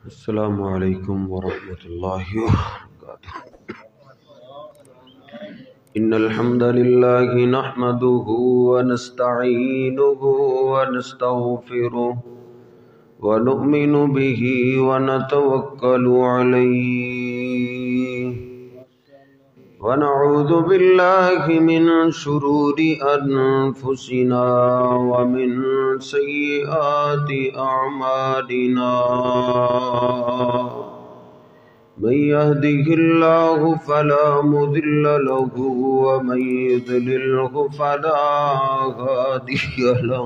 السلام علیکم ورحمۃ اللہ وبرکاتہ۔ ان الحمد للہ نحمده ونستعینه ونستغفره ونؤمن به ونتوکل علیہ ونعوذ باللہ من شرور انفسنا ومن سیئات اعمالنا من يهده الله فلا مضل له ومن يضلله فلا هادي له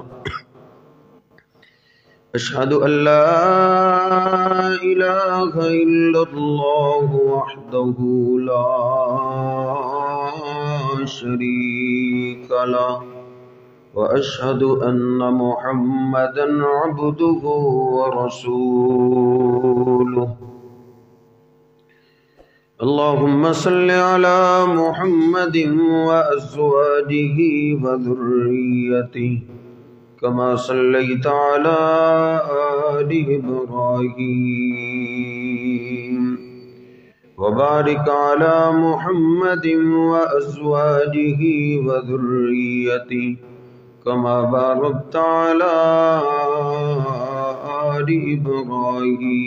أشهد أن لا إله إلا الله وحده لا شريك له وأشهد أن محمدا عبده ورسوله اللهم صل على محمد وأزواجه وذريته كما صليت على آل إبراهيم وبارك على محمد وأزواجه وذريته كما باركت على آل إبراهيم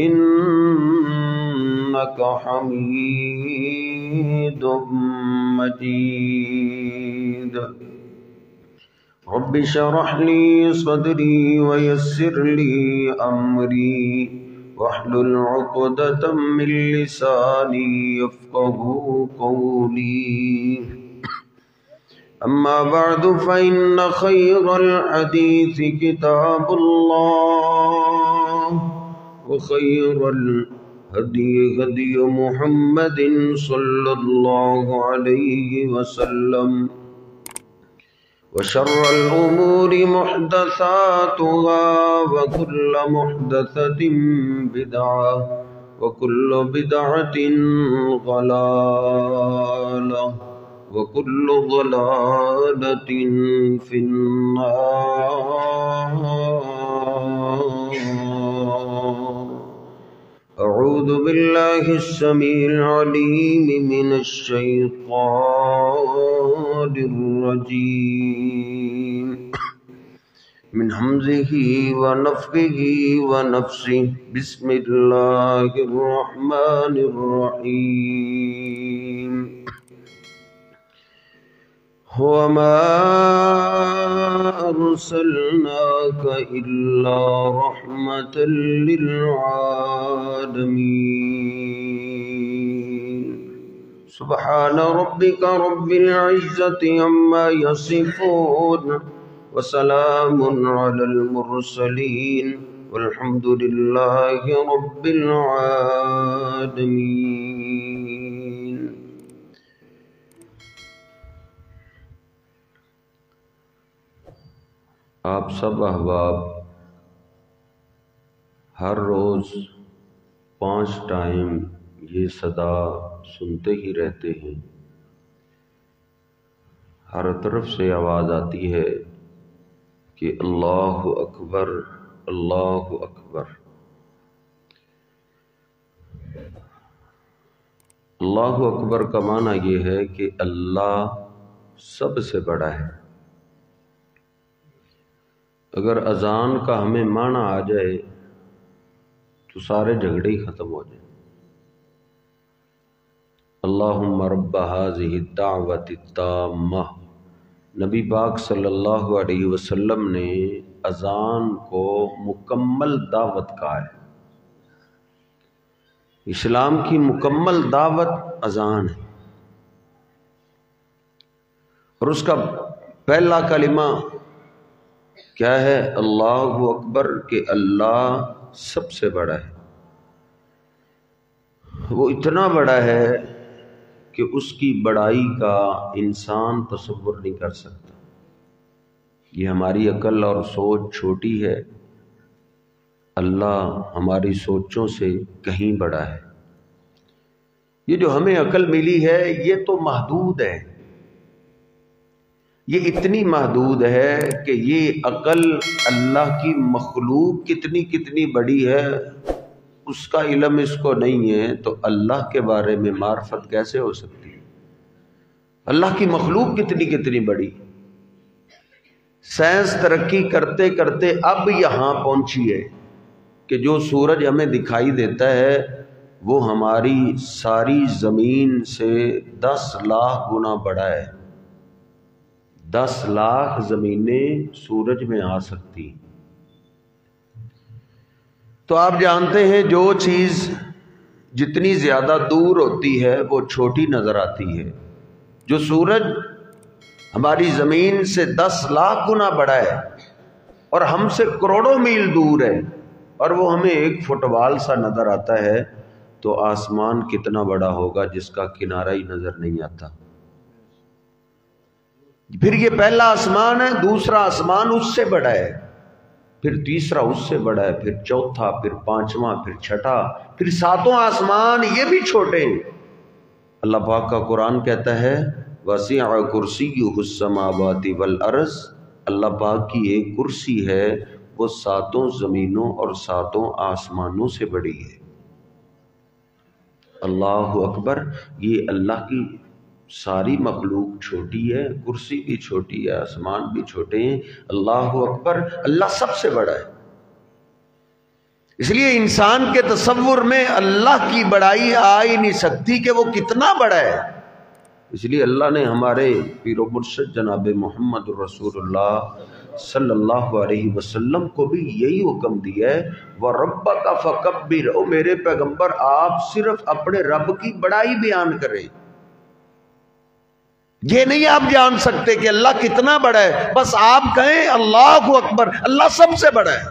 إنك حميد مجيد رب اشرح لي صدري ويسر لي أمري واحلل عقدة من لساني يفقهوا قولي أما بعد فإن خير الحديث كتاب الله وخير الهدي هدي محمد صلى الله عليه وسلم وشر الأمور محدثاتها وكل محدثة بدعة وكل بدعة ضلالة وكل ضلالة في النار أعوذ بالله السميع العليم من الشيطان الرجيم من همزه ونفخه ونفسه بسم الله الرحمن الرحيم وما أرسلناك إلا رحمة للعالمين سبحان ربك رب العزة عما يصفون وسلام على المرسلين والحمد لله رب العالمين۔ آپ سب احباب ہر روز 5 ٹائم یہ صدا سنتے ہی رہتے ہیں۔ ہر طرف سے آواز آتی ہے کہ اللہ اکبر اللہ اکبر۔ اللہ اکبر کا معنی یہ ہے کہ اللہ سب سے بڑا ہے۔ اگر اذان کا ہمیں معنی آ جائے تو سارے جھگڑے ہی ختم ہو جائیں۔ اللہم رب هذه الدعوة التامة، نبی پاک صلی اللہ علیہ وسلم نے اذان کو مکمل دعوت کہا ہے۔ اسلام کی مکمل دعوت اذان ہے، اور اس کا پہلا کلمہ کیا ہے؟ اللہ اکبر، کہ اللہ سب سے بڑا ہے۔ وہ اتنا بڑا ہے کہ اس کی بڑائی کا انسان تصور نہیں کر سکتا۔ یہ ہماری عقل اور سوچ چھوٹی ہے، اللہ ہماری سوچوں سے کہیں بڑا ہے۔ یہ جو ہمیں عقل ملی ہے یہ تو محدود ہے، یہ اتنی محدود ہے کہ یہ عقل اللہ کی مخلوق کتنی کتنی بڑی ہے اس کا علم اس کو نہیں ہے، تو اللہ کے بارے میں معرفت کیسے ہو سکتی ہے؟ اللہ کی مخلوق کتنی کتنی بڑی۔ سائنس ترقی کرتے کرتے اب یہاں پہنچی ہے کہ جو سورج ہمیں دکھائی دیتا ہے وہ ہماری ساری زمین سے 10 لاکھ گنا بڑا ہے۔ 10 لاکھ زمینیں سورج میں آ سکتی۔ تو آپ جانتے ہیں جو چیز جتنی زیادہ دور ہوتی ہے وہ چھوٹی نظر آتی ہے۔ جو سورج ہماری زمین سے 10 لاکھ گنا بڑا ہے اور ہم سے کروڑوں میل دور ہے، اور وہ ہمیں ایک فٹ بال سا نظر آتا ہے، تو آسمان کتنا بڑا ہوگا جس کا کنارہ ہی نظر نہیں آتا۔ پھر یہ پہلا آسمان ہے، دوسرا آسمان اس سے بڑا ہے، پھر تیسرا اس سے بڑا ہے، پھر چوتھا، پھر پانچواں، پھر چھٹا، پھر 7واں آسمان، یہ بھی چھوٹے ہیں۔ اللہ پاک کا قرآن کہتا ہے وسع کرسیہ السماوات والارض، اللہ پاک کی ایک کرسی ہے وہ 7 زمینوں اور 7 آسمانوں سے بڑی ہے۔ اللہ اکبر۔ یہ اللہ کی ساری مخلوق چھوٹی ہے، کرسی بھی چھوٹی ہے، آسمان بھی چھوٹے ہیں، اللہ اکبر، اللہ سب سے بڑا ہے۔ اس لیے انسان کے تصور میں اللہ کی بڑائی آ ہی نہیں سکتی کہ وہ کتنا بڑا ہے۔ اس لیے اللہ نے ہمارے پیر و مرشد جناب محمد رسول اللہ صلی اللہ علیہ وسلم کو بھی یہی حکم دیا ہے وَرَبَّكَ فَكَبِّرْ، او میرے پیغمبر آپ صرف اپنے رب کی بڑائی بیان کریں۔ یہ نہیں آپ جان سکتے کہ اللہ کتنا بڑا ہے، بس آپ کہیں اللہ اکبر، اللہ سب سے بڑا ہے۔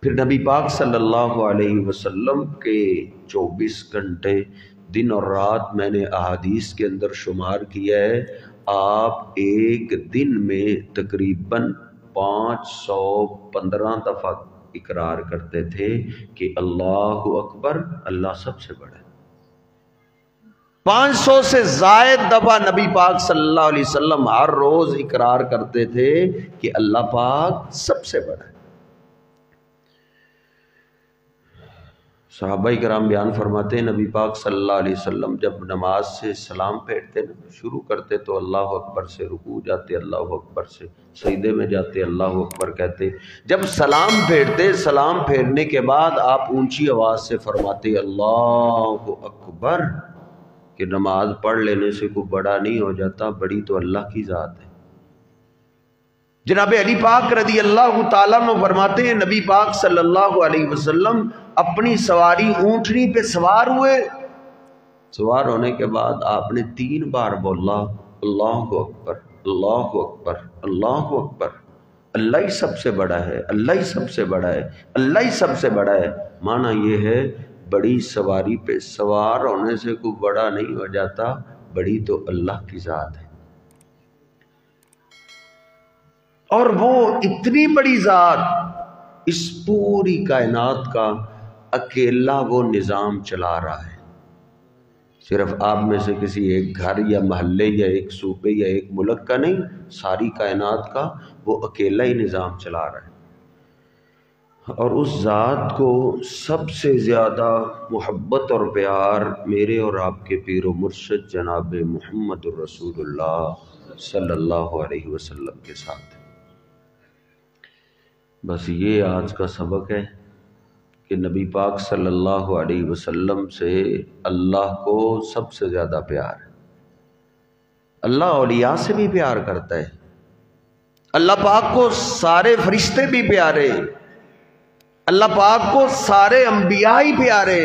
پھر نبی پاک صلی اللہ علیہ وسلم کے 24 گھنٹے دن اور رات میں نے احادیث کے اندر شمار کیا ہے، آپ ایک دن میں تقریباً 515 دفعہ اقرار کرتے تھے کہ اللہ اکبر، اللہ سب سے بڑا ہے۔ 500 سے زائد دفعہ نبی پاک صلی اللہ علیہ وسلم ہر روز اقرار کرتے تھے کہ اللہ پاک سب سے بڑا ہے۔ صحابہ کرام بیان فرماتے ہیں نبی پاک صلی اللہ علیہ وسلم جب نماز سے سلام پھیرتے شروع کرتے تو اللہ اکبر سے رکوع جاتے، اللہ اکبر سے سجدے میں جاتے، اللہ اکبر کہتے۔ جب سلام پھیرتے، سلام پھیرنے کے بعد آپ اونچی آواز سے فرماتے اللہ اکبر، کہ نماز پڑھ لینے سے کوئی بڑا نہیں ہو جاتا، بڑی تو اللہ کی ذات ہے۔ جناب علی پاک رضی اللہ تعالیٰ عنہ فرماتے ہیں نبی پاک صلی اللہ علیہ وسلم اپنی سواری اونٹنی پہ سوار ہوئے، سوار ہونے کے بعد آپ نے 3 بار بولا اللہ اکبر، اللہ اکبر، اللہ اکبر، اللہ ہی سب سے بڑا ہے، اللہ ہی سب سے بڑا ہے، اللہ ہی سب سے بڑا ہے۔ معنی یہ ہے بڑی سواری پہ سوار ہونے سے کوئی بڑا نہیں ہو جاتا، بڑی تو اللہ کی ذات ہے۔ اور وہ اتنی بڑی ذات اس پوری کائنات کا اکیلا وہ نظام چلا رہا ہے، صرف آپ میں سے کسی ایک گھر یا محلے یا ایک صوبے یا ایک ملک کا نہیں، ساری کائنات کا وہ اکیلا ہی نظام چلا رہا ہے۔ اور اس ذات کو سب سے زیادہ محبت اور پیار میرے اور آپ کے پیر و مرشد جناب محمد رسول اللہ صلی اللہ علیہ وسلم کے ساتھ ہے۔ بس یہ آج کا سبق ہے کہ نبی پاک صلی اللہ علیہ وسلم سے اللہ کو سب سے زیادہ پیار ہے۔ اللہ اولیاء سے بھی پیار کرتا ہے، اللہ پاک کو سارے فرشتے بھی پیارے، اللہ پاک کو سارے انبیاء ہی پیارے،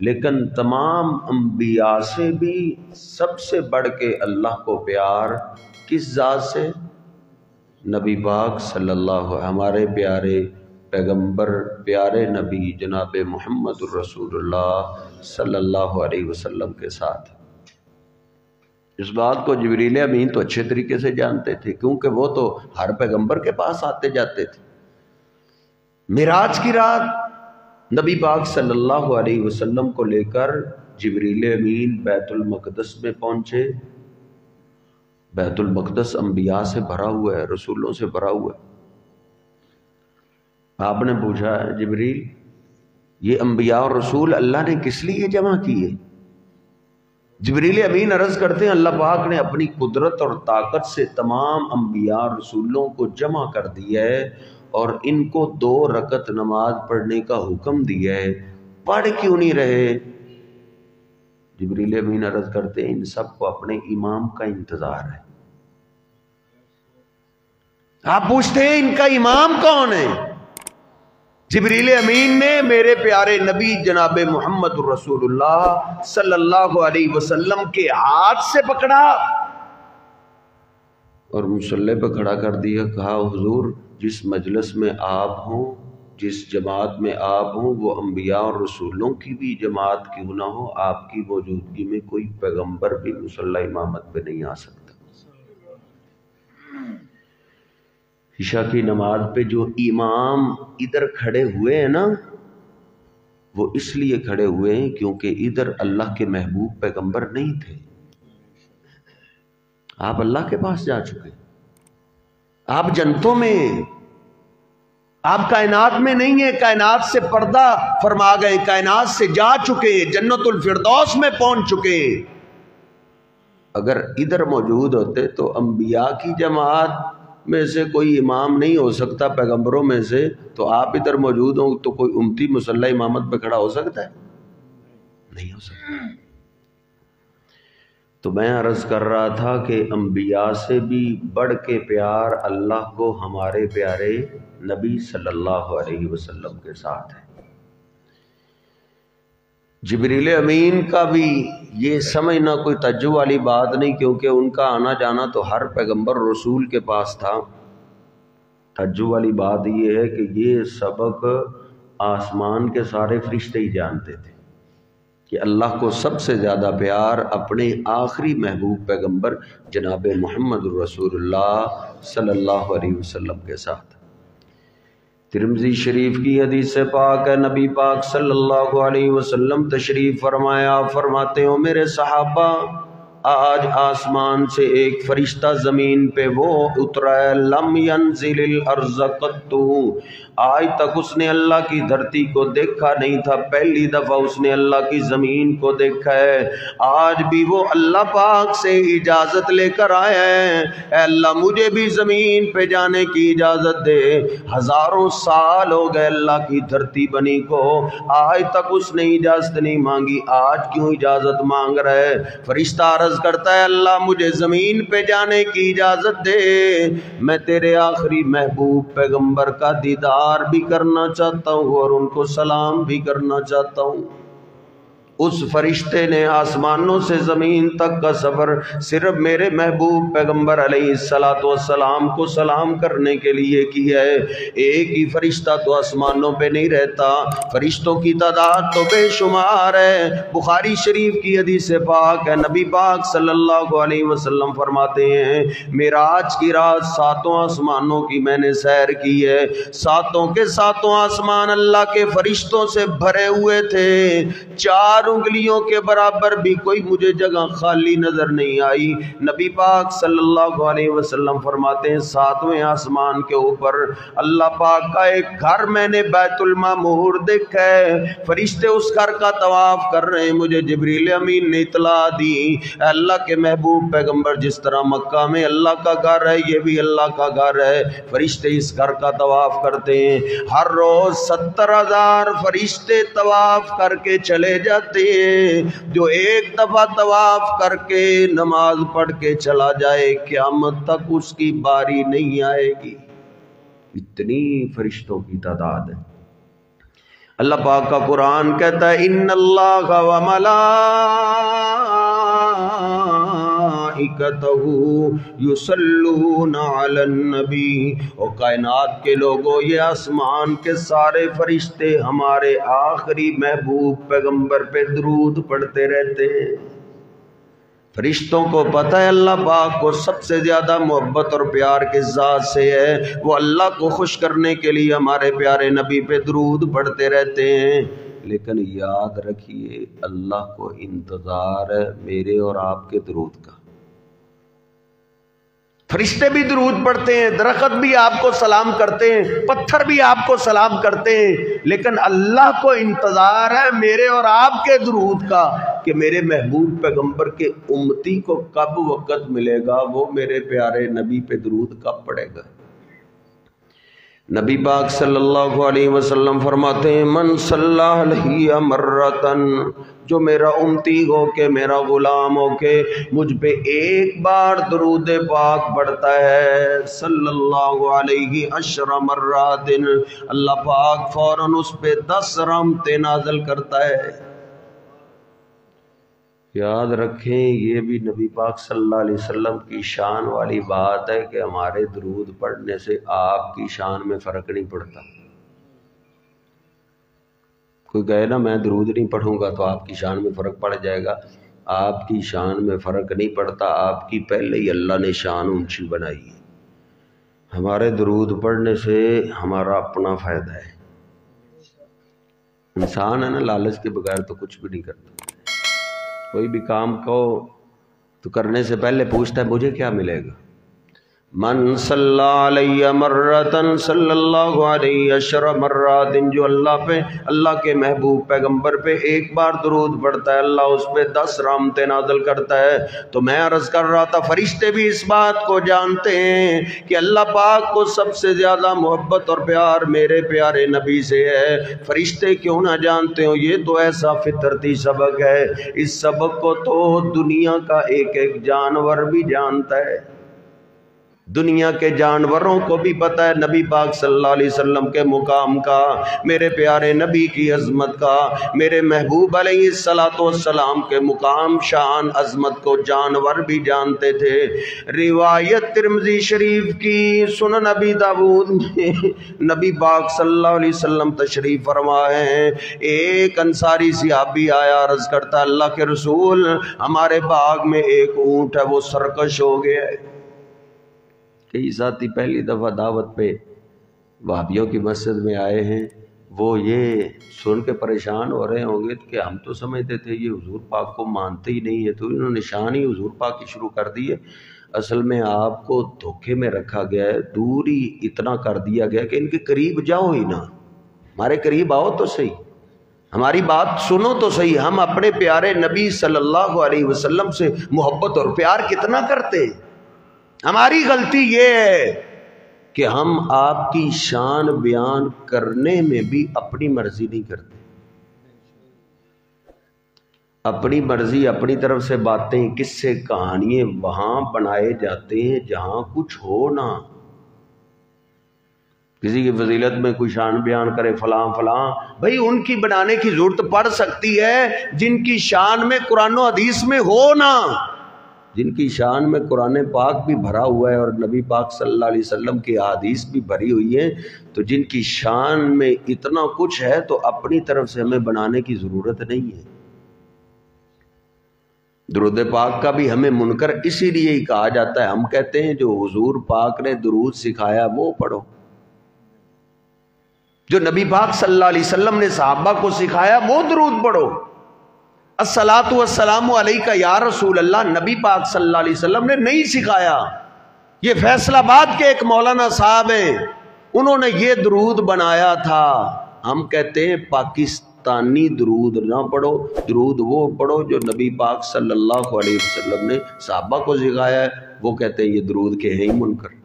لیکن تمام انبیاء سے بھی سب سے بڑھ کے اللہ کو پیار کس ذات سے؟ نبی پاک صلی اللہ، ہمارے پیارے پیغمبر، پیارے نبی جناب محمد الرسول اللہ صلی اللہ علیہ وسلم کے ساتھ۔ اس بات کو جبریل امین تو اچھے طریقے سے جانتے تھے، کیونکہ وہ تو ہر پیغمبر کے پاس آتے جاتے تھے۔ معراج کی رات نبی پاک صلی اللہ علیہ وسلم کو لے کر جبریل امین بیت المقدس میں پہنچے، بیت المقدس انبیاء سے بھرا ہوا ہے، رسولوں سے بھرا ہوا ہے۔ آپ نے پوچھا جبریل یہ انبیاء اور رسول اللہ نے کس لیے جمع کیے؟ جبریل امین عرض کرتے ہیں اللہ پاک نے اپنی قدرت اور طاقت سے تمام انبیاء اور رسولوں کو جمع کر دیا ہے اور ان کو 2 رکعت نماز پڑھنے کا حکم دیا ہے، پڑھ کیوں نہیں رہے؟ جبریل امین عرض کرتے ہیں ان سب کو اپنے امام کا انتظار ہے۔ آپ پوچھتے ہیں ان کا امام کون ہے؟ جبریل امین نے میرے پیارے نبی جناب محمد رسول اللہ صلی اللہ علیہ وسلم کے ہاتھ سے پکڑا اور مصلی پہ کھڑا کر دیا، کہا حضور جس مجلس میں آپ ہوں، جس جماعت میں آپ ہوں، وہ انبیاء اور رسولوں کی بھی جماعت کیوں نہ ہو، آپ کی موجودگی میں کوئی پیغمبر بھی مصلی امامت پہ نہیں آ سکتا۔ عشاء کی نماز پہ جو امام ادھر کھڑے ہوئے ہیں نا، وہ اس لیے کھڑے ہوئے ہیں کیونکہ ادھر اللہ کے محبوب پیغمبر نہیں تھے، آپ اللہ کے پاس جا چکے، آپ جنتوں میں، آپ کائنات میں نہیں ہیں، کائنات سے پردہ فرما گئے، کائنات سے جا چکے، جنت الفردوس میں پہنچ چکے۔ اگر ادھر موجود ہوتے تو انبیاء کی جماعت میں سے کوئی امام نہیں ہو سکتا پیغمبروں میں سے، تو آپ ادھر موجود ہوں تو کوئی امتی مصلی امامت پہ کھڑا ہو سکتا ہے؟ نہیں ہو سکتا۔ تو میں عرض کر رہا تھا کہ انبیاء سے بھی بڑھ کے پیار اللہ کو ہمارے پیارے نبی صلی اللہ علیہ وسلم کے ساتھ ہے۔ جبریل امین کا بھی یہ سمجھنا کوئی تعجب والی بات نہیں، کیونکہ ان کا آنا جانا تو ہر پیغمبر رسول کے پاس تھا۔ تعجب والی بات یہ ہے کہ یہ سبق آسمان کے سارے فرشتے ہی جانتے تھے کہ اللہ کو سب سے زیادہ پیار اپنے آخری محبوب پیغمبر جناب محمد رسول اللہ صلی اللہ علیہ وسلم کے ساتھ۔ ترمذی شریف کی حدیث پاک ہے، نبی پاک صلی اللہ علیہ وسلم تشریف فرمایا، فرماتے ہو میرے صحابہ آج آسمان سے ایک فرشتہ زمین پہ وہ اترا ہے، لم ینزل الارض قط، آج تک اس نے اللہ کی دھرتی کو دیکھا نہیں تھا، پہلی دفعہ اس نے اللہ کی زمین کو دیکھا ہے۔ آج بھی وہ اللہ پاک سے اجازت لے کر آیا ہے، اے اللہ مجھے بھی زمین پہ جانے کی اجازت دے۔ ہزاروں سال ہو گئے اللہ کی دھرتی بنی کو، آج تک اس نے اجازت نہیں مانگی، آج کیوں اجازت مانگ رہا ہے؟ فرشتہ عرض کرتا ہے اللہ مجھے زمین پہ جانے کی اجازت دے، میں تیرے آخری محبوب پیغمبر کا دیدار بھی کرنا چاہتا ہوں اور ان کو سلام بھی کرنا چاہتا ہوں۔ اس فرشتے نے آسمانوں سے زمین تک کا سفر صرف میرے محبوب پیغمبر علیہ الصلوۃ والسلام کو سلام کرنے کے لیے کیا ہے۔ ایک ہی فرشتہ تو آسمانوں پہ نہیں رہتا، فرشتوں کی تعداد تو بے شمار ہے۔ بخاری شریف کی حدیث پاک ہے، نبی پاک صلی اللہ علیہ وسلم فرماتے ہیں معراج کی رات 7 آسمانوں کی میں نے سیر کی ہے، 7 کے 7 آسمان اللہ کے فرشتوں سے بھرے ہوئے تھے، 4 انگلیوں کے برابر بھی کوئی مجھے جگہ خالی نظر نہیں آئی۔ نبی پاک صلی اللہ علیہ وسلم فرماتے ہیں 7ویں آسمان کے اوپر اللہ پاک کا ایک گھر میں نے بیت المعمور دیکھا ہے، فرشتے اس گھر کا طواف کر رہے ہیں، مجھے جبریل امین نے اطلاع دی اے اللہ کے محبوب پیغمبر جس طرح مکہ میں اللہ کا گھر ہے یہ بھی اللہ کا گھر ہے، فرشتے اس گھر کا طواف کرتے ہیں، ہر روز 70,000 فرشتے طواف کر کے چلے جاتے ہیں، جو ایک دفعہ طواف کر کے نماز پڑھ کے چلا جائے قیامت تک اس کی باری نہیں آئے گی، اتنی فرشتوں کی تعداد ہے۔ اللہ پاک کا قرآن کہتا ہے ان اللہ و ملائکتہ یصلون علی النبی، اور کائنات کے لوگوں یہ آسمان کے سارے فرشتے ہمارے آخری محبوب پیغمبر پہ درود پڑھتے رہتے ہیں۔ فرشتوں کو پتہ ہے اللہ پاک کو سب سے زیادہ محبت اور پیار کس ذات سے ہے، وہ اللہ کو خوش کرنے کے لیے ہمارے پیارے نبی پہ درود پڑھتے رہتے ہیں، لیکن یاد رکھیے اللہ کو انتظار ہے میرے اور آپ کے درود کا۔ فرشتے بھی درود پڑھتے ہیں، درخت بھی آپ کو سلام کرتے ہیں، پتھر بھی آپ کو سلام کرتے ہیں، لیکن اللہ کو انتظار ہے میرے اور آپ کے درود کا کہ میرے محبوب پیغمبر کے امتی کو کب وقت ملے گا، وہ میرے پیارے نبی پہ درود کب پڑے گا۔ نبی پاک صلی اللہ علیہ وسلم فرماتے ہیں من صلی علیہ مرتن، جو میرا امتی ہو کے میرا غلام ہو کے مجھ پہ ایک بار درود پاک پڑھتا ہے، صلی اللہ علیہ عشر مرات، اللہ پاک فوراً اس پہ 10 رحمتیں نازل کرتا ہے۔ یاد رکھیں یہ بھی نبی پاک صلی اللہ علیہ وسلم کی شان والی بات ہے کہ ہمارے درود پڑھنے سے آپ کی شان میں فرق نہیں پڑتا۔ کوئی کہے نا میں درود نہیں پڑھوں گا تو آپ کی شان میں فرق پڑ جائے گا، آپ کی شان میں فرق نہیں پڑتا، آپ کی پہلے ہی اللہ نے شان اونچی بنائی ہے۔ ہمارے درود پڑھنے سے ہمارا اپنا فائدہ ہے۔ انسان ہے نا، لالچ کے بغیر تو کچھ بھی نہیں کرتا، کوئی بھی کام کو تو کرنے سے پہلے پوچھتا ہے مجھے کیا ملے گا۔ من صلی علیہ مرتن صلی اللہ علیہ عشر مرات، جو اللہ پہ، اللہ کے محبوب پیغمبر پہ ایک بار درود پڑھتا ہے اللہ اس پہ 10 رحمتیں نازل کرتا ہے۔ تو میں عرض کر رہا تھا فرشتے بھی اس بات کو جانتے ہیں کہ اللہ پاک کو سب سے زیادہ محبت اور پیار میرے پیارے نبی سے ہے۔ فرشتے کیوں نہ جانتے ہوں، یہ تو ایسا فطرتی سبق ہے، اس سبق کو تو دنیا کا ایک ایک جانور بھی جانتا ہے۔ دنیا کے جانوروں کو بھی پتہ ہے نبی پاک صلی اللہ علیہ وسلم کے مقام کا، میرے پیارے نبی کی عظمت کا، میرے محبوب علیہ السلام کے مقام، شان، عظمت کو جانور بھی جانتے تھے۔ روایت ترمذی شریف کی، سنن نبی داؤد میں نبی پاک صلی اللہ علیہ وسلم تشریف فرما ہیں، ایک انصاری صحابی آیا، عرض کرتا اللہ کے رسول ہمارے باغ میں ایک اونٹ ہے وہ سرکش ہو گیا ہے۔ کئی ساتھی پہلی دفعہ دعوت پہ وہابیوں کی مسجد میں آئے ہیں، وہ یہ سن کے پریشان ہو رہے ہوں گے کہ ہم تو سمجھتے تھے یہ حضور پاک کو مانتے ہی نہیں ہے، تو انہوں نے شان ہی حضور پاک کی شروع کر دی ہے۔ اصل میں آپ کو دھوکے میں رکھا گیا ہے، دور ہی اتنا کر دیا گیا کہ ان کے قریب جاؤ ہی نہ، ہمارے قریب آؤ تو صحیح، ہماری بات سنو تو صحیح۔ ہم اپنے پیارے نبی صلی اللہ علیہ وسلم سے محبت اور پیار کتنا کرتے ہیں۔ ہماری غلطی یہ ہے کہ ہم آپ کی شان بیان کرنے میں بھی اپنی مرضی نہیں کرتے، اپنی مرضی، اپنی طرف سے باتیں، قصے، کہانیاں وہاں بنائے جاتے ہیں جہاں کچھ ہو نہ۔ کسی کی فضیلت میں کوئی شان بیان کرے فلاں فلاں، بھئی ان کی بنانے کی ضرورت پڑ سکتی ہے جن کی شان میں قرآن و حدیث میں ہو نہ، جن کی شان میں قرآن پاک بھی بھرا ہوا ہے اور نبی پاک صلی اللہ علیہ وسلم کی احادیث بھی بھری ہوئی ہیں، تو جن کی شان میں اتنا کچھ ہے تو اپنی طرف سے ہمیں بنانے کی ضرورت نہیں ہے۔ درود پاک کا بھی ہمیں منکر اسی لیے ہی کہا جاتا ہے، ہم کہتے ہیں جو حضور پاک نے درود سکھایا وہ پڑھو، جو نبی پاک صلی اللہ علیہ وسلم نے صحابہ کو سکھایا وہ درود پڑھو۔ الصلاۃ والسلام علیک یا رسول اللہ نبی پاک صلی اللہ علیہ وسلم نے نہیں سکھایا، یہ فیصل آباد کے ایک مولانا صاحب ہیں، انہوں نے یہ درود بنایا تھا۔ ہم کہتے ہیں پاکستانی درود نہ پڑھو، درود وہ پڑھو جو نبی پاک صلی اللہ علیہ وسلم نے صحابہ کو سکھایا ہے، وہ کہتے ہیں یہ درود کے ہیں ہی منکر۔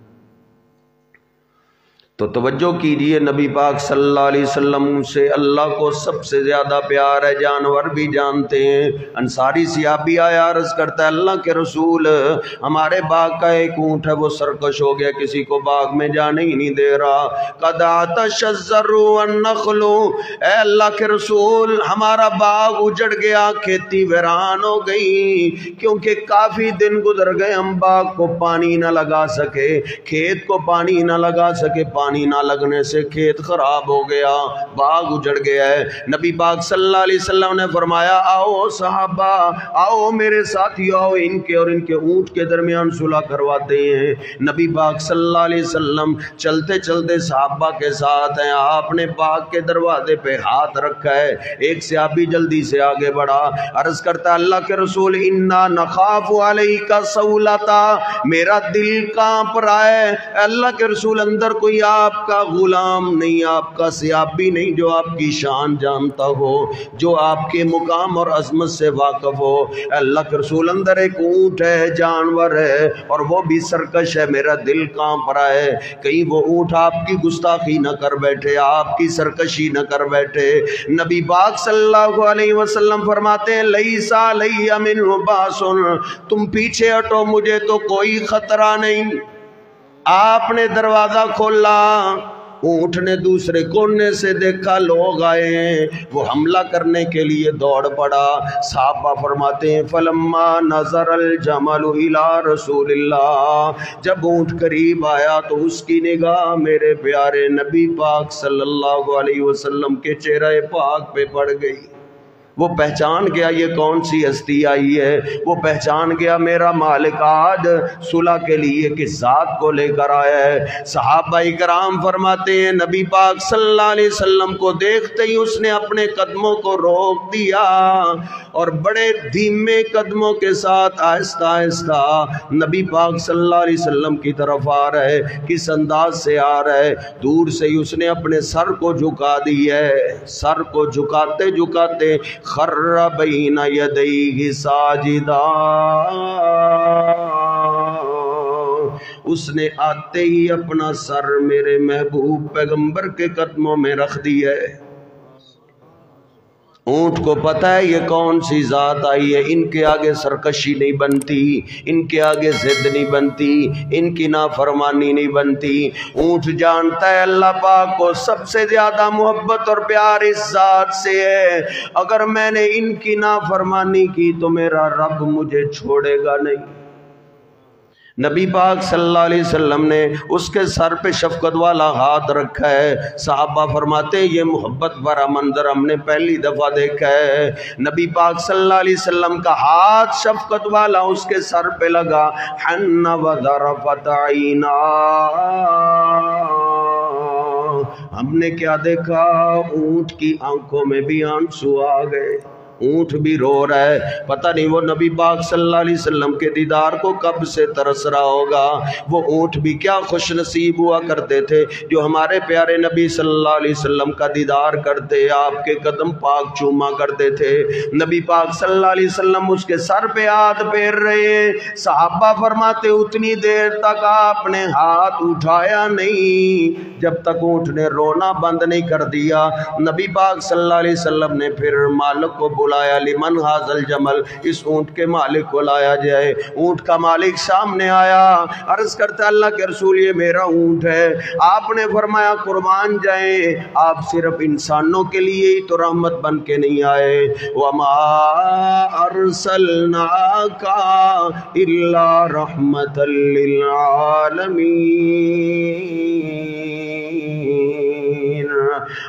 تو توجہ کیجئے، نبی پاک صلی اللہ علیہ وسلم سے اللہ کو سب سے زیادہ پیار ہے، جانور بھی جانتے ہیں۔ انصاری صحابی آیا، عرض کرتا ہے اللہ کے رسول ہمارے باغ کا ایک اونٹ ہے وہ سرکش ہو گیا، کسی کو باغ میں جانے ہی نہیں دے رہا۔ قد عطش الزرع والنخل، اے اللہ کے رسول ہمارا باغ اجڑ گیا، کھیتی ویران ہو گئی، کیونکہ کافی دن گزر گئے ہم باغ کو پانی نہ لگا سکے، کھیت کو پانی نہ لگا سکے، پانی نہ لگنے سے کھیت خراب ہو گیا، باغ اجڑ گیا ہے۔ نبی پاک صلی اللہ علیہ وسلم نے فرمایا آؤ صحابہ، آؤ میرے ساتھی، آؤ ان کے اور ان کے اونٹ کے درمیان صلح کرواتے ہیں۔ نبی پاک صلی اللہ علیہ وسلم چلتے چلتے صحابہ کے ساتھ ہیں، آپ نے باغ کے دروازے پہ ہاتھ رکھا ہے۔ ایک صحابی جلدی سے آگے بڑھا، عرض کرتا اللہ کے رسول انا نخاف علیک صولتا، میرا دل کانپ رہا ہے۔ اللہ کے رسول اندر کوئی آپ کا غلام نہیں، آپ کا صحابی نہیں جو آپ کی شان جانتا ہو، جو آپ کے مقام اور عظمت سے واقف ہو۔ اللہ کے رسول اندر ایک اونٹ ہے، جانور ہے، اور وہ بھی سرکش ہے، میرا دل کانپ رہا ہے، کہیں وہ اونٹ آپ کی گستاخی نہ کر بیٹھے، آپ کی سرکشی نہ کر بیٹھے۔ نبی پاک صلی اللہ علیہ وسلم فرماتے ہیں لیسا علی منہ باس، تم پیچھے ہٹو، مجھے تو کوئی خطرہ نہیں۔ آپ نے دروازہ کھولا، اونٹ نے دوسرے کونے سے دیکھا لوگ آئے ہیں، وہ حملہ کرنے کے لیے دوڑ پڑا۔ صحابہ فرماتے ہیں فلما نظر الجمل الی رسول اللہ، جب اونٹ قریب آیا تو اس کی نگاہ میرے پیارے نبی پاک صلی اللہ علیہ وسلم کے چہرے پاک پہ پڑ گئی۔ وہ پہچان گیا یہ کون سی ہستی آئی ہے، وہ پہچان گیا میرا مالک آج صلح کے لیے کس ذات کو لے کر آیا ہے۔ صحابہ کرام فرماتے ہیں نبی پاک صلی اللہ علیہ وسلم کو دیکھتے ہی اس نے اپنے قدموں کو روک دیا اور بڑے دھیمے قدموں کے ساتھ آہستہ آہستہ نبی پاک صلی اللہ علیہ وسلم کی طرف آ رہا ہے۔ کس انداز سے آ رہا ہے، دور سے ہی اس نے اپنے سر کو جھکا دی ہے، سر کو جھکاتے جھکاتے خر بین یدیہ ساجدا، اس نے آتے ہی اپنا سر میرے محبوب پیغمبر کے قدموں میں رکھ دیا ہے۔ اونٹ کو پتہ ہے یہ کون سی ذات آئی ہے، ان کے آگے سرکشی نہیں بنتی، ان کے آگے ضد نہیں بنتی، ان کی نافرمانی نہیں بنتی۔ اونٹ جانتا ہے اللہ پاک کو سب سے زیادہ محبت اور پیار اس ذات سے ہے، اگر میں نے ان کی نافرمانی کی تو میرا رب مجھے چھوڑے گا نہیں۔ نبی پاک صلی اللہ علیہ وسلم نے اس کے سر پہ شفقت والا ہاتھ رکھا ہے۔ صحابہ فرماتے یہ محبت بھرا منظر ہم نے پہلی دفعہ دیکھا ہے۔ نبی پاک صلی اللہ علیہ وسلم کا ہاتھ شفقت والا اس کے سر پہ لگا، حن وذرفت عینا، ہم نے کیا دیکھا، اونٹ کی آنکھوں میں بھی آنسو آ گئے، اونٹ بھی رو رہا ہے۔ پتہ نہیں وہ نبی پاک صلی اللہ علیہ وسلم کے دیدار کو کب سے ترس رہا ہوگا۔ وہ اونٹ بھی کیا خوش نصیب ہوا کرتے تھے جو ہمارے پیارے نبی صلی اللہ علیہ وسلم کا دیدار کرتے، آپ کے قدم پاک چوما کرتے تھے۔ نبی پاک صلی اللہ علیہ وسلم اس کے سر پہ ہاتھ پھیر رہے ہیں۔ صحابہ فرماتے اتنی دیر تک آپ نے ہاتھ اٹھایا نہیں جب تک اونٹ نے رونا بند نہیں کر دیا۔ نبی پاک صلی اللہ علیہ وسلم نے پھر مالک کو بلایا، لمن ھذا الجمل، اس اونٹ کے مالک کو لایا جائے۔ اونٹ کا مالک سامنے آیا، عرض کرتا اللہ کے رسول یہ میرا اونٹ ہے۔ آپ نے فرمایا قربان جائیں، آپ صرف انسانوں کے لیے ہی تو رحمت بن کے نہیں آئے، وما ارسلناک الا رحمتا للعالمین،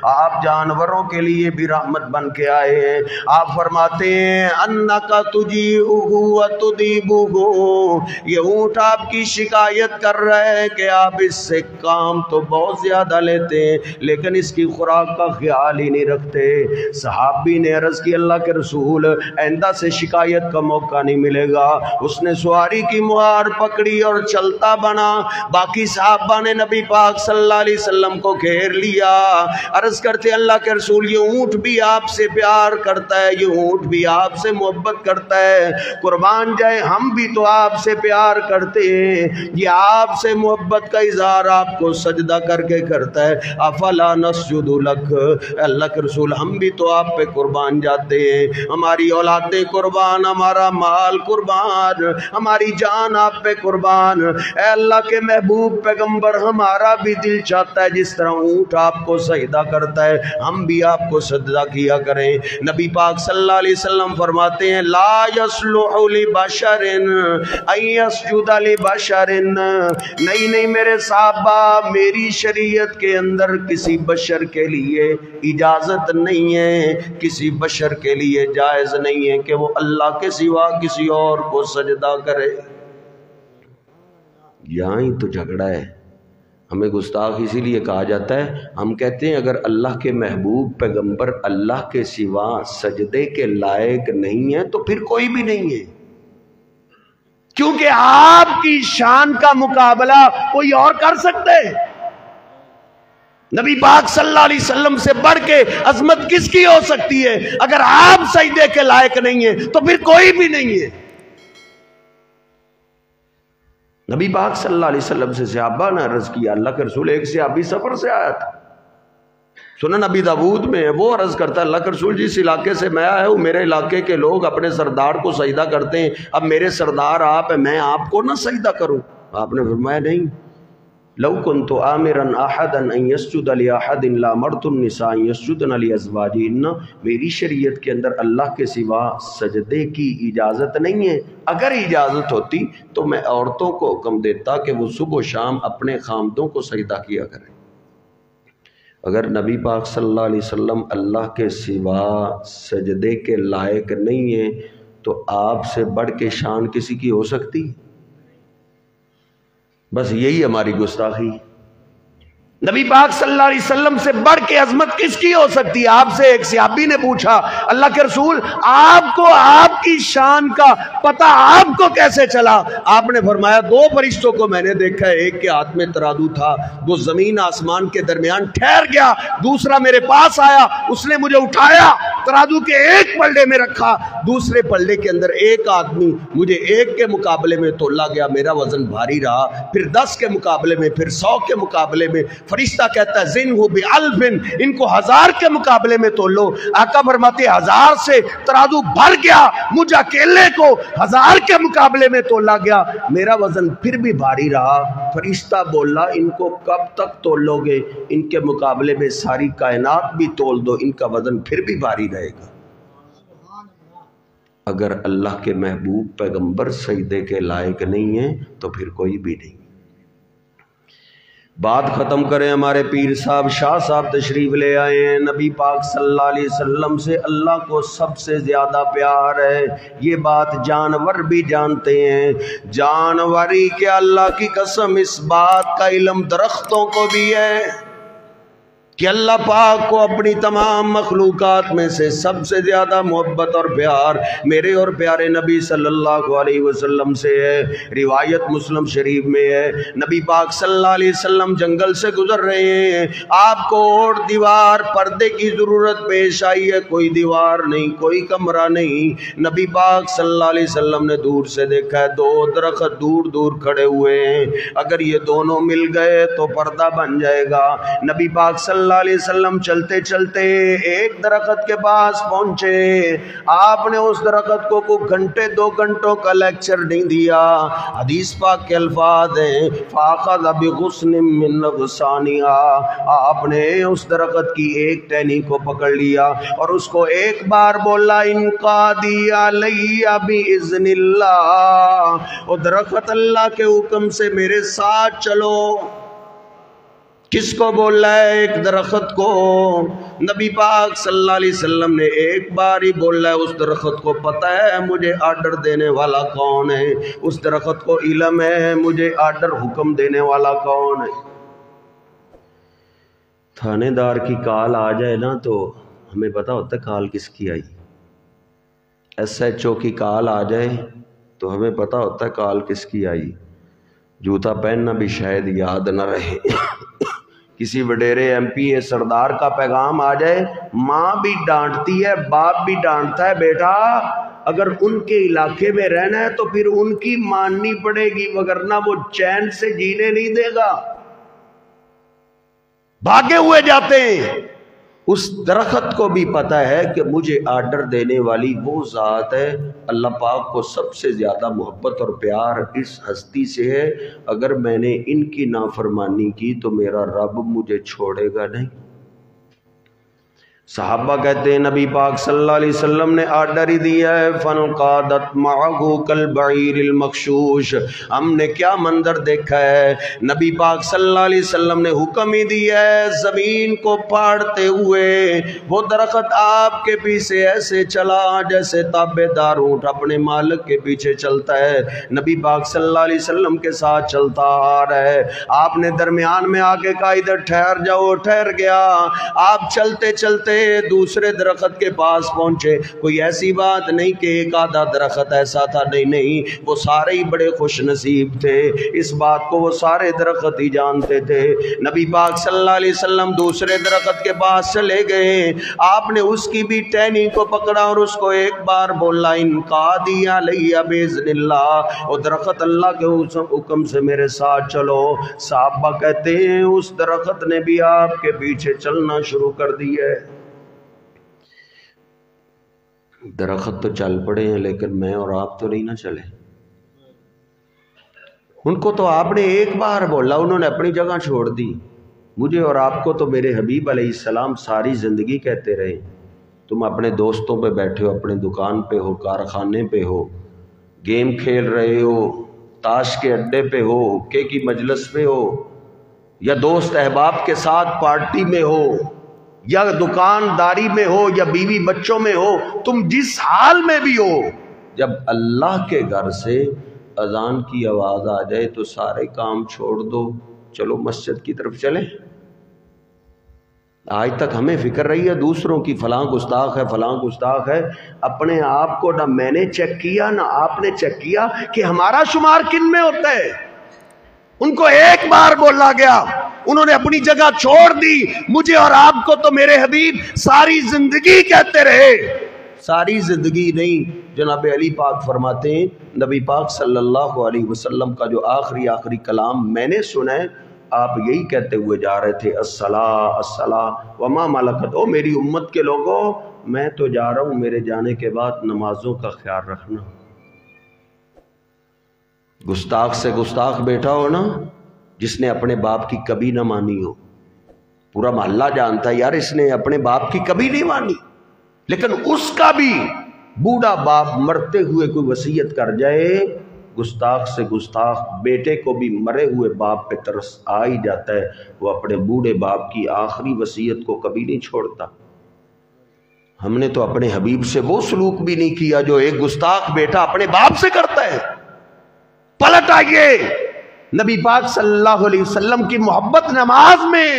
آپ جانوروں کے لیے بھی رحمت بن کے آئے ہیں۔ آپ فرماتے ہیں انکا تجیعہ وتدیبہ، یہ اونٹ آپ کی شکایت کر رہا ہے کہ آپ اس سے کام تو بہت زیادہ لیتے ہیں لیکن اس کی خوراک کا خیال ہی نہیں رکھتے۔ صحابی نے عرض کی اللہ کے رسول آئندہ سے شکایت کا موقع نہیں ملے گا۔ اس نے سواری کی مہار پکڑی اور چلتا بنا۔ باقی صحابہ نے نبی پاک صلی اللہ علیہ وسلم کو گھیر لیا، عرض کرتے اللہ کے رسول یہ اونٹ بھی آپ سے پیار کرتا ہے، یہ اونٹ بھی آپ سے محبت کرتا ہے، قربان جائے ہم بھی تو آپ سے پیار کرتے ہیں، یہ آپ سے محبت کا اظہار آپ کو سجدہ کر کے کرتا ہے، افلا نسجد لک، اللہ کے رسول ہم بھی تو آپ پہ قربان جاتے ہیں، ہماری اولادیں قربان، ہمارا مال قربان، ہماری جان آپ پہ قربان، اے اللہ کے محبوب پیغمبر ہمارا بھی دل چاہتا ہے جس طرح اونٹ آپ کو سجدہ سجدہ کرتا ہے، ہم بھی آپ کو سجدہ کیا کریں۔ نبی پاک صلی اللہ علیہ وسلم فرماتے ہیں لا یصلح لبشر ان یسجد لبشر، نہیں میرے صحابہ، میری شریعت کے اندر کسی بشر کے لیے اجازت نہیں ہے، کسی بشر کے لیے جائز نہیں ہے کہ وہ اللہ کے سوا کسی اور کو سجدہ کرے۔ یہاں ہی تو جھگڑا ہے، ہمیں گستاخ اسی لیے کہا جاتا ہے، ہم کہتے ہیں اگر اللہ کے محبوب پیغمبر اللہ کے سوا سجدے کے لائق نہیں ہے تو پھر کوئی بھی نہیں ہے، کیونکہ آپ کی شان کا مقابلہ کوئی اور کر سکتے ہیں؟ نبی پاک صلی اللہ علیہ وسلم سے بڑھ کے عظمت کس کی ہو سکتی ہے؟ اگر آپ سجدے کے لائق نہیں ہیں تو پھر کوئی بھی نہیں ہے۔ نبی پاک صلی اللہ علیہ وسلم سے صحابہ نے عرض کیا، اللہ کے رسول، ایک صحابی سفر سے آیا تھا، سنن نبی داود میں ہے، وہ عرض کرتا ہے اللہ کے رسول جس علاقے سے میں آیا ہوں میرے علاقے کے لوگ اپنے سردار کو سجدہ کرتے ہیں، اب میرے سردار آپ ہیں، میں آپ کو نہ سجدہ کروں؟ آپ نے فرمایا نہیں، لو كنت آمرا احدا ان يسجد لاحد لامرت النساء يسجدن لازواجهن، میری شریعت کے اندر اللہ کے سوا سجدے کی اجازت نہیں ہے، اگر اجازت ہوتی تو میں عورتوں کو حکم دیتا کہ وہ صبح و شام اپنے خامدوں کو سجدہ کیا کریں۔ اگر نبی پاک صلی اللہ علیہ وسلم اللہ کے سوا سجدے کے لائق نہیں ہیں تو آپ سے بڑھ کے شان کسی کی ہو سکتی؟ بس یہی ہماری گستاخی۔ نبی پاک صلی اللہ علیہ وسلم سے بڑھ کے عظمت کس کی ہو سکتی ہے؟ آپ سے ایک صحابی نے پوچھا اللہ کے رسول آپ کو آپ کی شان کا پتہ آپ کو کیسے چلا؟ آپ نے فرمایا دو فرشتوں کو میں نے دیکھا ہے، ایک کے ہاتھ میں ترازو تھا، وہ زمین آسمان کے درمیان ٹھہر گیا، دوسرا میرے پاس آیا، اس نے مجھے اٹھایا، ترازو کے ایک پلڑے میں رکھا، دوسرے پلڑے کے اندر ایک آدمی، مجھے ایک کے مقابلے میں تولا گیا، میرا وزن بھاری رہا، پھر 10 کے مقابلے میں، پھر 100 کے مقابلے میں، فرشتہ کہتا ہے زنہ بِأَلْفٍ، ان کو 1000 کے مقابلے میں تولو۔ آقا فرماتے 1000 سے ترازو بھر گیا، مجھ اکیلے کو 1000 کے مقابلے میں تولا گیا، میرا وزن پھر بھی بھاری رہا۔ فرشتہ بولا ان کو کب تک تولو گے؟ ان کے مقابلے میں ساری کائنات بھی تول دو، ان کا وزن پھر بھی بھاری رہے گا۔ اگر اللہ کے محبوب پیغمبر سجدے کے لائق نہیں ہیں تو پھر کوئی بھی نہیں۔ بات ختم کریں، ہمارے پیر صاحب شاہ صاحب تشریف لے آئے ہیں، نبی پاک صلی اللہ علیہ وسلم سے اللہ کو سب سے زیادہ پیار ہے، یہ بات جانور بھی جانتے ہیں، جانوری کہ اللہ کی قسم اس بات کا علم درختوں کو بھی ہے کہ اللہ پاک کو اپنی تمام مخلوقات میں سے سب سے زیادہ محبت اور پیار میرے اور پیارے نبی صلی اللہ علیہ وسلم سے ہے۔ روایت مسلم شریف میں ہے، نبی پاک صلی اللہ علیہ وسلم جنگل سے گزر رہے ہیں، آپ کو اور دیوار پردے کی ضرورت پیش آئی ہے، کوئی دیوار نہیں، کوئی کمرہ نہیں، نبی پاک صلی اللہ علیہ وسلم نے دور سے دیکھا ہے دو درخت دور دور کھڑے ہوئے ہیں، اگر یہ دونوں مل گئے تو پردہ بن جائے گا۔ نبی پاک صلی اللہ علیہ وسلم چلتے چلتے ایک درخت کے پاس پہنچے، آپ نے اس درخت کو کوئی گھنٹے 2 گھنٹوں کا لیکچر نہیں دیا، حدیث پاک کے الفاظ ہیں فَأَخَذَ بِغُصْنٍ مِّن أَغْصَانِهَا، آپ نے اس درخت کی ایک ٹہنی کو پکڑ لیا اور اس کو ایک بار بولا انقادی علی بِإِذْنِ اللَّهِ، اور درخت اللہ کے حکم سے میرے ساتھ چلو۔ کس کو بول رہا ہے؟ ایک درخت کو۔ نبی پاک صلی اللہ علیہ وسلم نے ایک بار ہی بول رہا ہے، اس درخت کو پتہ ہے مجھے آرڈر دینے والا کون ہے، اس درخت کو علم ہے مجھے آرڈر حکم دینے والا کون ہے۔ تھانے دار کی کال آ جائے نا تو ہمیں پتہ ہوتا ہے کال کس کی آئی، SHO کی کال آ جائے تو ہمیں پتہ ہوتا ہے کال کس کی آئی، جوتا پہننا بھی شاید یاد نہ رہے۔ کسی وڈیرے MP سردار کا پیغام آ جائے، ماں بھی ڈانٹتی ہے باپ بھی ڈانٹتا ہے، بیٹا اگر ان کے علاقے میں رہنا ہے تو پھر ان کی ماننی پڑے گی وگرنہ وہ چین سے جینے نہیں دے گا، بھاگے ہوئے جاتے ہیں۔ اس درخت کو بھی پتہ ہے کہ مجھے آرڈر دینے والی وہ ذات ہے، اللہ پاک کو سب سے زیادہ محبت اور پیار اس ہستی سے ہے، اگر میں نے ان کی نافرمانی کی تو میرا رب مجھے چھوڑے گا نہیں۔ صحابہ کہتے ہیں نبی پاک صلی اللہ علیہ وسلم نے آرڈر ہی دیا ہے فَانْقَادَتْ مَعَهُ كَالْبَعِيرِ الْمَخْشُوشِ۔ ہم نے کیا منظر دیکھا ہے، نبی پاک صلی اللہ علیہ وسلم نے حکم ہی دیا ہے زمین کو پھاڑتے ہوئے وہ درخت آپ کے پیچھے ایسے چلا جیسے تابع دار اونٹ اپنے مالک کے پیچھے چلتا ہے۔ نبی پاک صلی اللہ علیہ وسلم کے ساتھ چلتا آ رہا ہے، آپ نے درمیان میں آ کے کہا ادھر ٹھہر جاؤ، ٹھہر گیا۔ آپ چلتے چلتے دوسرے درخت کے پاس پہنچے، کوئی ایسی بات نہیں کہ ایک آدھا درخت ایسا تھا، نہیں، وہ سارے ہی بڑے خوش نصیب تھے، اس بات کو وہ سارے درخت ہی جانتے تھے۔ نبی پاک صلی اللہ علیہ وسلم دوسرے درخت کے پاس چلے گئے، آپ نے اس کی بھی ٹہنی کو پکڑا اور اس کو ایک بار بولا انقادی علی باذن اللہ، وہ درخت اللہ کے حکم سے میرے ساتھ چلو۔ صحابہ کہتے ہیں اس درخت نے بھی آپ کے پیچھے چلنا شروع کر دیا ہے۔ درخت تو چل پڑے ہیں لیکن میں اور آپ تو نہیں نہ چلے۔ ان کو تو آپ نے ایک بار بولا، انہوں نے اپنی جگہ چھوڑ دی۔ مجھے اور آپ کو تو میرے حبیب علیہ السلام ساری زندگی کہتے رہے تم اپنے دوستوں پہ بیٹھے ہو، اپنے دکان پہ ہو، کارخانے پہ ہو، گیم کھیل رہے ہو، تاش کے اڈے پہ ہو، حقے کی مجلس پہ ہو، یا دوست احباب کے ساتھ پارٹی میں ہو، یا دکانداری میں ہو، یا بیوی بچوں میں ہو، تم جس حال میں بھی ہو، جب اللہ کے گھر سے اذان کی آواز آ جائے تو سارے کام چھوڑ دو، چلو مسجد کی طرف چلیں۔ آج تک ہمیں فکر رہی ہے دوسروں کی، فلاں گستاخ ہے، فلاں گستاخ ہے، اپنے آپ کو نہ میں نے چیک کیا نہ آپ نے چیک کیا کہ ہمارا شمار کن میں ہوتا ہے۔ ان کو ایک بار بولا گیا، انہوں نے اپنی جگہ چھوڑ دی۔ مجھے اور آپ کو تو میرے حبیب ساری زندگی کہتے رہے، ساری زندگی نہیں۔ جناب علی پاک فرماتے ہیں نبی پاک صلی اللہ علیہ وسلم کا جو آخری کلام میں نے سنا ہے، آپ یہی کہتے ہوئے جا رہے تھے الصلاۃ الصلاۃ وما ملکت، او میری امت کے لوگوں میں تو جا رہا ہوں، میرے جانے کے بعد نمازوں کا خیال رکھنا۔ گستاخ سے گستاخ بیٹا ہو نا، جس نے اپنے باپ کی کبھی نہ مانی ہو، پورا محلہ جانتا ہے یار اس نے اپنے باپ کی کبھی نہیں مانی، لیکن اس کا بھی بوڑھا باپ مرتے ہوئے کوئی وصیت کر جائے، گستاخ سے گستاخ بیٹے کو بھی مرے ہوئے باپ پہ ترس آ ہی جاتا ہے، وہ اپنے بوڑھے باپ کی آخری وصیت کو کبھی نہیں چھوڑتا۔ ہم نے تو اپنے حبیب سے وہ سلوک بھی نہیں کیا جو ایک گستاخ بیٹا اپنے باپ سے کرتا ہے۔ پلٹ آئیے نبی پاک صلی اللہ علیہ وسلم کی محبت نماز میں،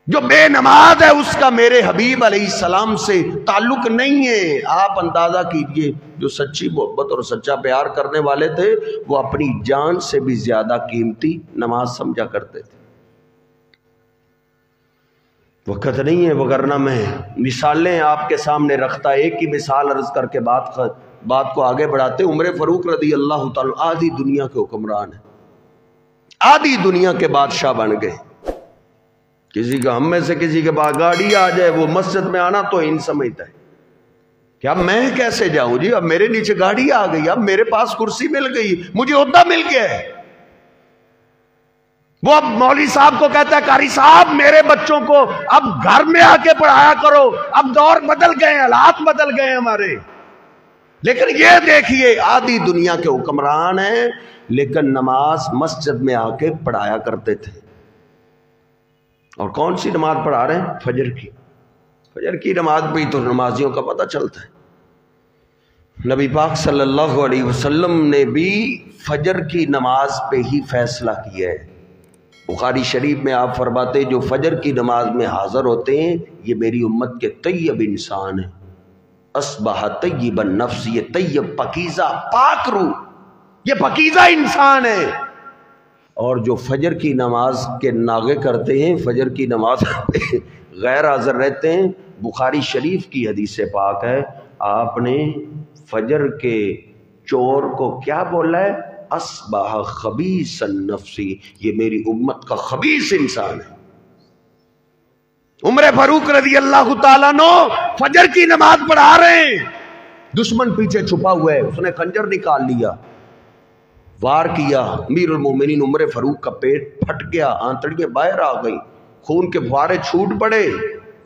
جو بے نماز ہے اس کا میرے حبیب علیہ السلام سے تعلق نہیں ہے۔ آپ اندازہ کیجئے جو سچی محبت اور سچا پیار کرنے والے تھے وہ اپنی جان سے بھی زیادہ قیمتی نماز سمجھا کرتے تھے۔ وقت نہیں ہے وگرنہ میں مثالیں آپ کے سامنے رکھتا، ایک ہی مثال عرض کر کے بات کو آگے بڑھاتے۔ عمر فاروق رضی اللہ تعالیٰ آدھی دنیا کے حکمران ہیں، آدھی دنیا کے بادشاہ بن گئے۔ کسی کا ہم میں سے کسی کے پاس گاڑی آ جائے وہ مسجد میں آنا تو ان سمجھتا ہے کہ اب میں کیسے جاؤں جی، اب میرے نیچے گاڑی آ گئی، اب میرے پاس کرسی مل گئی، مجھے عہدہ مل گیا ہے۔ وہ اب مولوی صاحب کو کہتا ہے قاری صاحب میرے بچوں کو اب گھر میں آ کے پڑھایا کرو، اب دور بدل گئے، حالات بدل گئے ہمارے۔ لیکن یہ دیکھیے آدھی دنیا کے حکمران ہیں لیکن نماز مسجد میں آ کے پڑھایا کرتے تھے۔ اور کون سی نماز پڑھا رہے ہیں؟ فجر کی۔ فجر کی نماز پہ تو نمازیوں کا پتہ چلتا ہے۔ نبی پاک صلی اللہ علیہ وسلم نے بھی فجر کی نماز پہ ہی فیصلہ کیا ہے۔ بخاری شریف میں آپ فرماتے جو فجر کی نماز میں حاضر ہوتے ہیں یہ میری امت کے طیب انسان ہیں۔ اصبح طیب النفس، یہ طیب پاکیزہ پاک روح، یہ پاکیزہ انسان ہے۔ اور جو فجر کی نماز کے ناغے کرتے ہیں، فجر کی نماز غیر حاضر رہتے ہیں، بخاری شریف کی حدیث پاک ہے، آپ نے فجر کے چور کو کیا بولا ہے؟ اصبح خبیث النفس، یہ میری امت کا خبیث انسان ہے۔ عمر فاروق رضی اللہ تعالیٰ عنہ فجر کی نماز پڑھا رہے ہیں، دشمن پیچھے چھپا ہوا ہے، اس نے خنجر نکال لیا، وار کیا، امیر المومنین عمر فاروق کا پیٹ پھٹ گیا، آنتڑیاں باہر آ گئی، خون کے فوارے چھوٹ پڑے،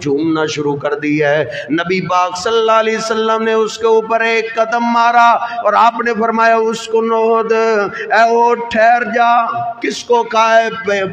جھومنا شروع کر دیا ہے۔ نبی پاک صلی اللہ علیہ وسلم نے اس کے اوپر ایک قدم مارا اور آپ نے فرمایا اس کو نود، اے او ٹھہر جا۔ کس کو کہا ہے؟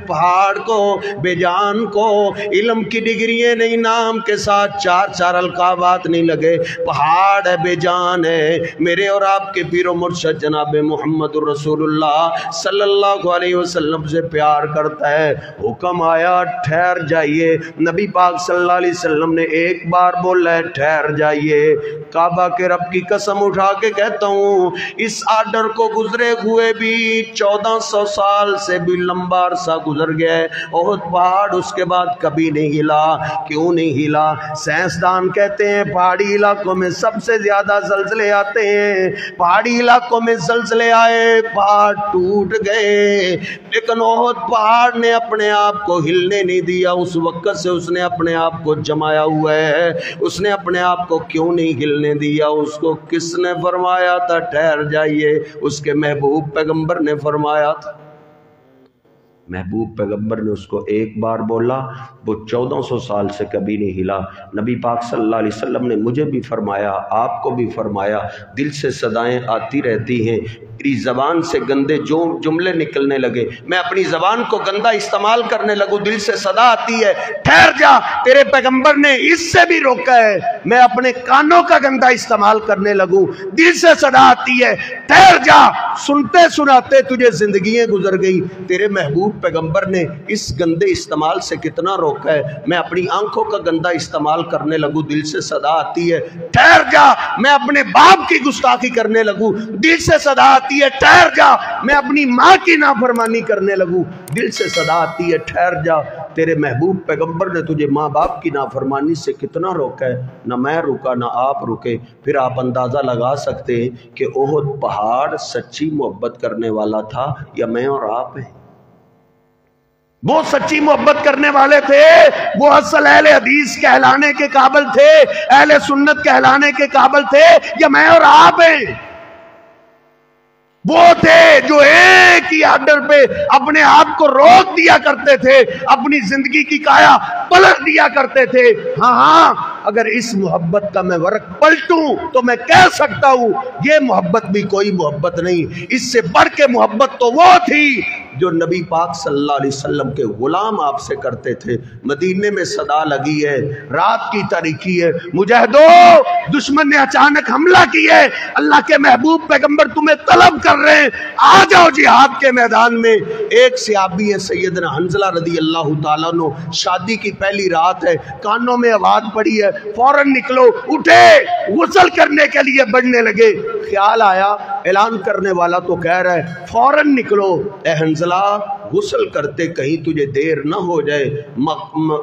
پہاڑ کو، بے جان کو۔ علم کی ڈگریاں نہیں، نام کے ساتھ چار چار القابات نہیں لگے۔ پہاڑ ہے، بے جان ہے، میرے اور آپ کے پیر و مرشد جناب محمد رسول اللہ صلی اللہ علیہ وسلم سے پیار کرتا ہے۔ حکم آیا ٹھہر جائیے۔ نبی پاک صلی اللہ علیہ وسلم نے ایک بار بولا ہے ٹھہر جائیے۔ کعبہ کے رب کی قسم اٹھا کے کہتا ہوں، اس آرڈر کو گزرے ہوئے بھی 1400 سال سے بھی لمبا عرصہ گزر گیا ہے، احد پہاڑ اس کے بعد کبھی نہیں ہلا۔ کیوں نہیں ہلا؟ سائنسدان کہتے ہیں پہاڑی علاقوں میں سب سے زیادہ زلزلے آتے ہیں، پہاڑی علاقوں میں زلزلے آئے، پہاڑ ٹوٹ گئے، لیکن احد پہاڑ نے اپنے آپ کو ہلنے نہیں دیا۔ اس وقت سے اس نے اپنے آپ کو جمایا ہوا ہے۔ اس نے اپنے آپ کو کیوں نہیں ہلنے دیا؟ اس کو کس نے فرمایا تھا ٹھہر جائیے؟ اس کے محبوب پیغمبر نے فرمایا تھا۔ محبوب پیغمبر نے اس کو ایک بار بولا، وہ 1400 سال سے کبھی نہیں ہلا۔ نبی پاک صلی اللہ علیہ وسلم نے مجھے بھی فرمایا، آپ کو بھی فرمایا، دل سے صدائیں آتی رہتی ہیں، میری زبان سے گندے جو جملے نکلنے لگے، میں اپنی زبان کو گندا استعمال کرنے لگوں، دل سے صدا آتی ہے ٹھہر جا۔ تیرے پیغمبر نے اس سے بھی روکا ہے، میں اپنے کانوں کا گندا استعمال کرنے لگوں، دل سے صدا آتی ہے ٹھہر جا۔ سنتے سناتے تجھے زندگیاں گزر گئی، تیرے محبوب پیغمبر نے اس گندے استعمال سے کتنا روکا ہے۔ میں اپنی آنکھوں کا گندا استعمال کرنے لگوں، دل سے صدا آتی ہے ٹھہر جا۔ میں اپنے باپ کی گستاخی کرنے لگوں، دل سے صدا آتی ہے ٹھہر جا۔ میں اپنی ماں کی نافرمانی کرنے لگوں، دل سے صدا آتی ہے ٹھہر جا۔ تیرے محبوب پیغمبر نے تجھے ماں باپ کی نافرمانی سے کتنا روکا ہے، نہ میں رکا نہ آپ رکے۔ پھر آپ اندازہ لگا سکتے ہیں کہ احد پہاڑ سچی محبت کرنے والا تھا یا میں اور آپ ہیں؟ وہ سچی محبت کرنے والے تھے، وہ اصل اہل حدیث کہلانے کے قابل تھے، اہل سنت کہلانے کے قابل تھے، یا میں اور آپ ہیں؟ وہ تھے جو ایک ہی آرڈر پہ اپنے آپ کو روک دیا کرتے تھے، اپنی زندگی کی کایا پلٹ دیا کرتے تھے۔ ہاں اگر اس محبت کا میں ورق پلٹوں تو میں کہہ سکتا ہوں یہ محبت بھی کوئی محبت نہیں، اس سے بڑھ کے محبت تو وہ تھی جو نبی پاک صلی اللہ علیہ وسلم کے غلام آپ سے کرتے تھے۔ مدینے میں صدا لگی ہے، رات کی تاریکی ہے، مجاہدو دشمن نے اچانک حملہ کی ہے، اللہ کے محبوب پیغمبر تمہیں طلب کر رہے ہیں، آ جاؤ جہاد کے میدان میں۔ ایک صحابی ہے سیدنا حنظلہ رضی اللہ تعالیٰ عنہ، شادی کی پہلی رات ہے، کانوں میں آواز پڑی ہے فوراً نکلو، اٹھے غسل کرنے کے لیے بڑھنے لگے۔ خیال آیا اعلان کرنے والا تو کہہ رہا ہے فوراً نکلو، اے حنظلہ غسل کرتے کہیں تجھے دیر نہ ہو جائے۔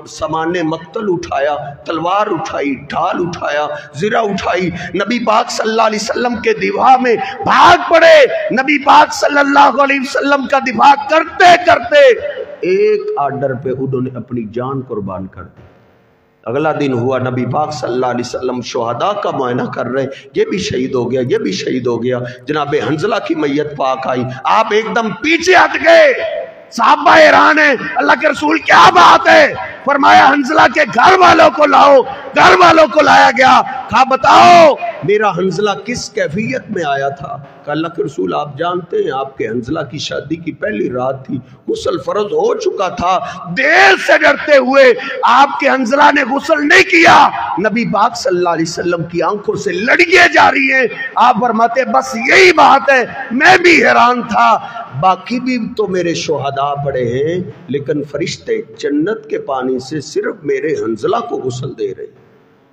سامان مقتل اٹھایا، تلوار اٹھائی، ڈھال اٹھایا، زرہ اٹھائی، نبی پاک صلی اللہ علیہ وسلم کے دفاع میں بھاگ پڑے۔ نبی پاک صلی اللہ علیہ وسلم کا دفاع کرتے کرتے ایک آرڈر پہ انہوں نے اپنی جان قربان کر دی۔ اگلا دن ہوا، نبی پاک صلی اللہ علیہ وسلم شہداء کا معائنہ کر رہے، یہ بھی شہید ہو گیا، یہ بھی شہید ہو گیا۔ جناب حنظلہ کی میت پاک آئی، آپ ایک دم پیچھے ہٹ گئے۔ صحابہ حیران ہیں، اللہ کے رسول کیا بات ہے؟ فرمایا حنظلہ کے گھر والوں کو لاؤ۔ گھر والوں کو لایا گیا، کہا بتاؤ میرا حنظلہ کس کیفیت میں آیا تھا؟ کہ اللہ کے رسول آپ جانتے ہیں آپ کے حنظلہ کی شادی کی پہلی رات تھی، غسل فرض ہو چکا تھا، دیر سے ڈرتے ہوئے آپ کے حنظلہ نے غسل نہیں کیا۔ نبی پاک صلی اللہ علیہ وسلم کی آنکھوں سے لڑیاں جاری ہیں۔ آپ فرماتے بس یہی بات ہے، میں بھی حیران تھا، باقی بھی تو میرے شہداء پڑے ہیں، لیکن فرشتے جنت کے پانی سے صرف میرے حنظلہ کو غسل دے رہے ہیں۔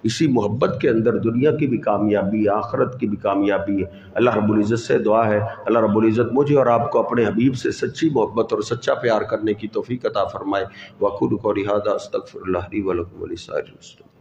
اسی محبت کے اندر دنیا کی بھی کامیابی، آخرت کی بھی کامیابی ہے۔ اللہ رب العزت سے دعا ہے اللہ رب العزت مجھے اور آپ کو اپنے حبیب سے سچی محبت اور سچا پیار کرنے کی توفیق عطا فرمائے۔ وَأَقُولُ قَوْلِي هَٰذَا أَسْتَغْفِرُ اللَّهَ لِي وَلَكُمْ وَلِسَائِرِ الْمُسْلِمِينَ۔